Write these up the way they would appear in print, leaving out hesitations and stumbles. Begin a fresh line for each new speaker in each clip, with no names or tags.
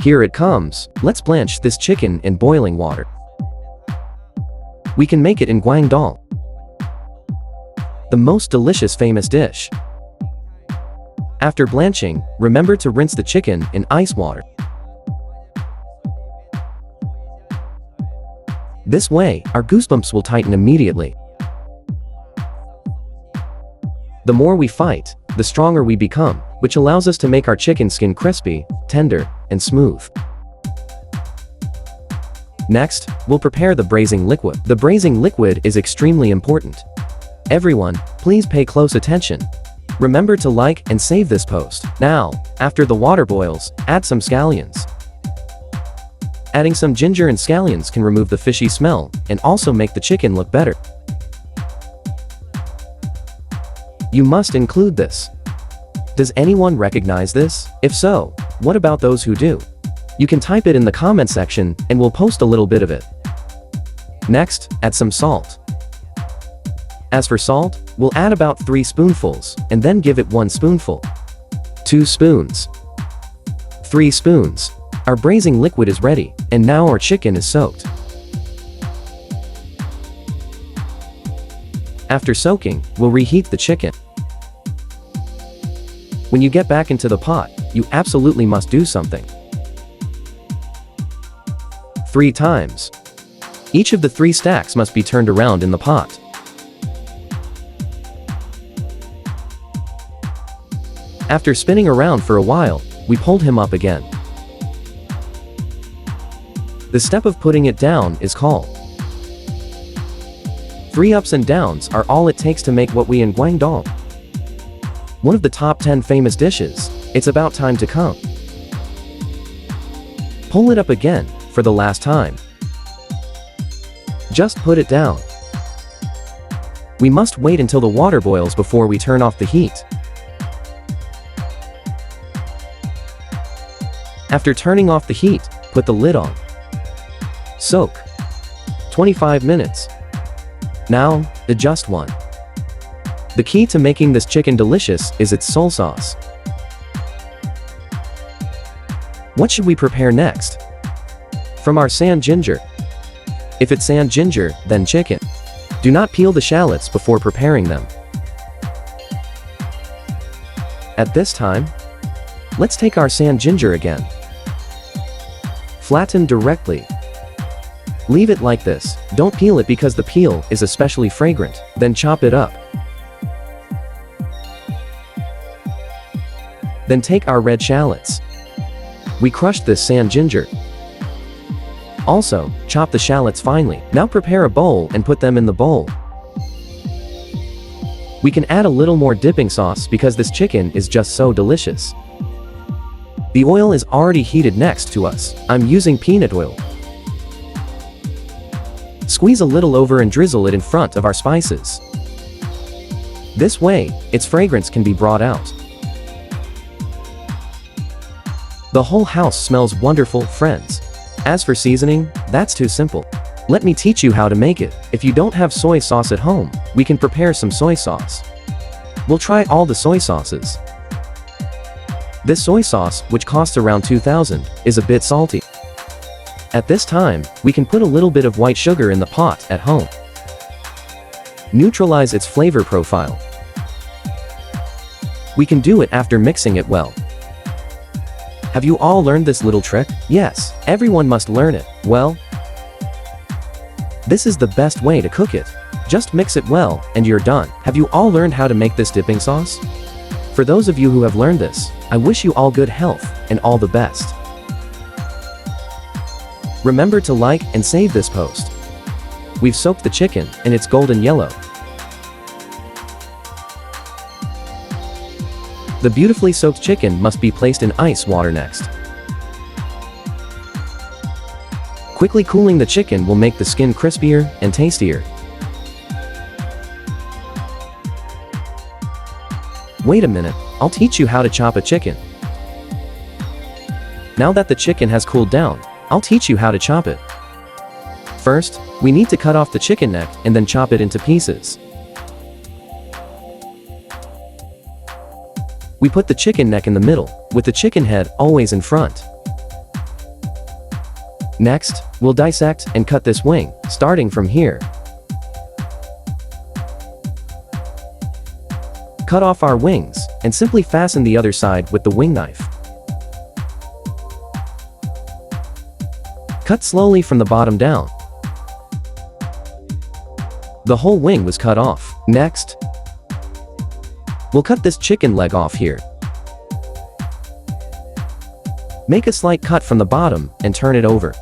Here it comes. Let's blanch this chicken in boiling water. We can make it in Guangdong, the most delicious famous dish. After blanching, remember to rinse the chicken in ice water. This way, our goosebumps will tighten immediately. The more we fight, the stronger we become, which allows us to make our chicken skin crispy, tender, and smooth. Next, we'll prepare the braising liquid. The braising liquid is extremely important. Everyone, please pay close attention. Remember to like and save this post. Now, after the water boils, add some scallions. Adding some ginger and scallions can remove the fishy smell and also make the chicken look better. You must include this. Does anyone recognize this? If so, what about those who do? You can type it in the comment section and we'll post a little bit of it. Next, add some salt. As for salt, we'll add about 3 spoonfuls and then give it 1 spoonful. 2 spoons. 3 spoons. Our braising liquid is ready, and now our chicken is soaked. After soaking, we'll reheat the chicken. When you get back into the pot, you absolutely must do something. 3 times. Each of the 3 stacks must be turned around in the pot. After spinning around for a while, we pulled him up again. The step of putting it down is called. 3 ups and downs are all it takes to make what we in Guangdong, one of the top 10 famous dishes. It's about time to come. Pull it up again, for the last time. Just put it down. We must wait until the water boils before we turn off the heat. After turning off the heat, put the lid on. Soak. 25 minutes. Now, adjust one. The key to making this chicken delicious is its soy sauce. What should we prepare next? From our sand ginger. If it's sand ginger, then chicken. Do not peel the shallots before preparing them. At this time, let's take our sand ginger again. Flatten directly. Leave it like this. Don't peel it because the peel is especially fragrant. Then chop it up. Then take our red shallots. We crushed this sand ginger. Also, chop the shallots finely. Now prepare a bowl and put them in the bowl. We can add a little more dipping sauce because this chicken is just so delicious. The oil is already heated next to us. I'm using peanut oil. Squeeze a little over and drizzle it in front of our spices. This way, its fragrance can be brought out. The whole house smells wonderful, friends. As for seasoning, that's too simple. Let me teach you how to make it. If you don't have soy sauce at home, we can prepare some soy sauce. We'll try all the soy sauces. This soy sauce, which costs around 2,000, is a bit salty. At this time, we can put a little bit of white sugar in the pot at home. Neutralize its flavor profile. We can do it after mixing it well. Have you all learned this little trick? Yes, everyone must learn it. Well, this is the best way to cook it. Just mix it well, and you're done. Have you all learned how to make this dipping sauce? For those of you who have learned this, I wish you all good health, and all the best. Remember to like and save this post. We've soaked the chicken, and it's golden yellow. The beautifully soaked chicken must be placed in ice water next. Quickly cooling the chicken will make the skin crispier and tastier. Wait a minute, I'll teach you how to chop a chicken. Now that the chicken has cooled down, I'll teach you how to chop it. First, we need to cut off the chicken neck and then chop it into pieces. We put the chicken neck in the middle, with the chicken head always in front. Next, we'll dissect and cut this wing, starting from here. Cut off our wings, and simply fasten the other side with the wing knife. Cut slowly from the bottom down. The whole wing was cut off. Next, we'll cut this chicken leg off here. Make a slight cut from the bottom and turn it over.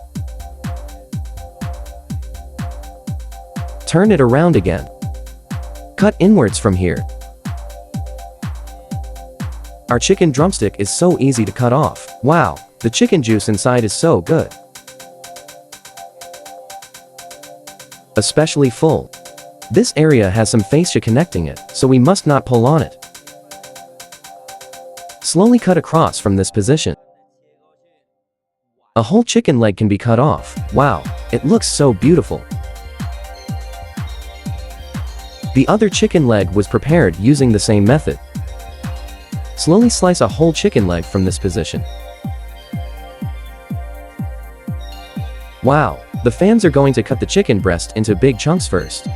Turn it around again. Cut inwards from here. Our chicken drumstick is so easy to cut off. Wow, the chicken juice inside is so good. Especially full. This area has some fascia connecting it, so we must not pull on it. Slowly cut across from this position. A whole chicken leg can be cut off. Wow, it looks so beautiful. The other chicken leg was prepared using the same method. Slowly slice a whole chicken leg from this position. Wow, the fans are going to cut the chicken breast into big chunks first.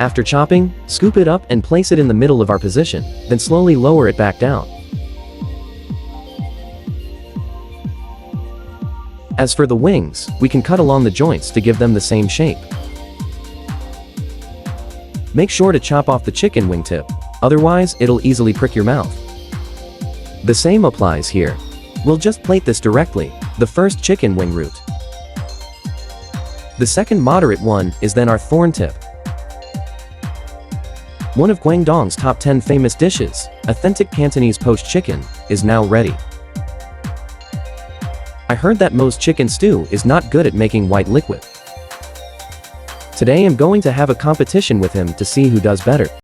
After chopping, scoop it up and place it in the middle of our position, then slowly lower it back down. As for the wings, we can cut along the joints to give them the same shape. Make sure to chop off the chicken wing tip, otherwise it'll easily prick your mouth. The same applies here. We'll just plate this directly, the first chicken wing root. The second moderate one is then our thorn tip. One of Guangdong's top 10 famous dishes, authentic Cantonese poached chicken, is now ready. I heard that Mo's chicken stew is not good at making white liquid. Today I'm going to have a competition with him to see who does better.